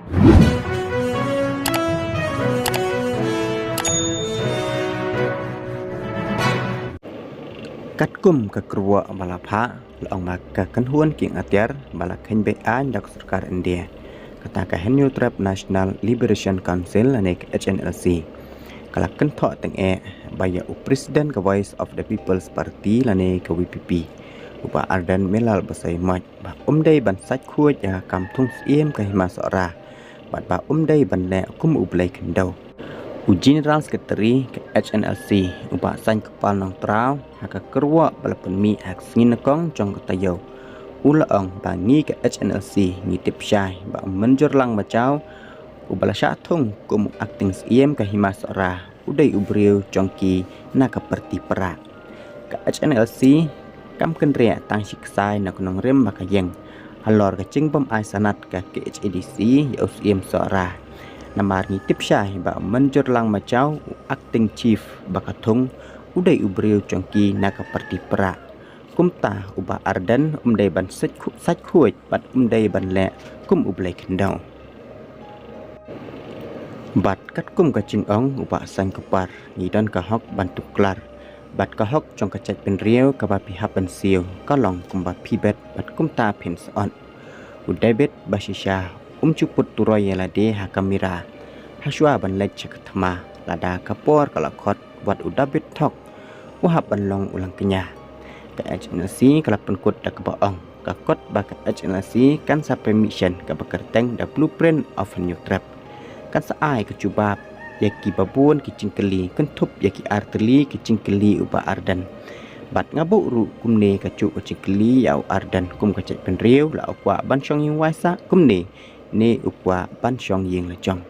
Cắt kum ke kerua balapha laong maka kanhuan king atyar balak hen be an dak sarkar India kata ka Henry Trap National Liberation Council anek HNLC kalak kan tho teng e baya Presiden ka Voice of the People's Party lane ka VPP upa ardan melal basai maj ba dai ban sach khuaj ya kam thung siem ka hima sora bat ba dai ban le kum ublai kendau General Secretary ke HNLC upa san kepal nong trau haka kerwa balapan mi hak singin kong jong ketayo ulaong bangi ke HNLC ngitip syai ba menjur lang macau ubala syatung kum akting siem ke himas ora udai ubriu jongki na keperti perak ke HNLC kam kenria tang siksai na kunong rem makayeng halor ke cingbom ai sanat ke HADC ya usiem sora namar ngitip syai ba menjur lang macau acting chief bakatung udai ubriu jongki na keperti perak kumta uba ardan dai ban sach khuj bat dai ban le kum ublai kendau bat kat kum ka ching ong uba sang kepar ni dan ka hok bantu klar bat ka hok jong ka chat pen riau ka ba pi hapan siu ka long kum ba pi bet bat kumta pins on udai bet basisha cuput turoy la de ha kamera haswa ban lek cakatma lada kapor kalakot wat udabit tok wahab ban long ulang kenya ka HNLC kalapan kut dak baong ka kot ba ka HNLC kan sampai mission ka bekerteng the blueprint of a new trap kan saai ke cubab yaki babun ki cingkeli kentup yaki arteli ki cingkeli uba ardan bat ngabuk ru kumne ka cu ka cingkeli yau ardan kum ka cek penriu la okwa ban syong ing waisa kumne ne upwa ban syong yeng lejong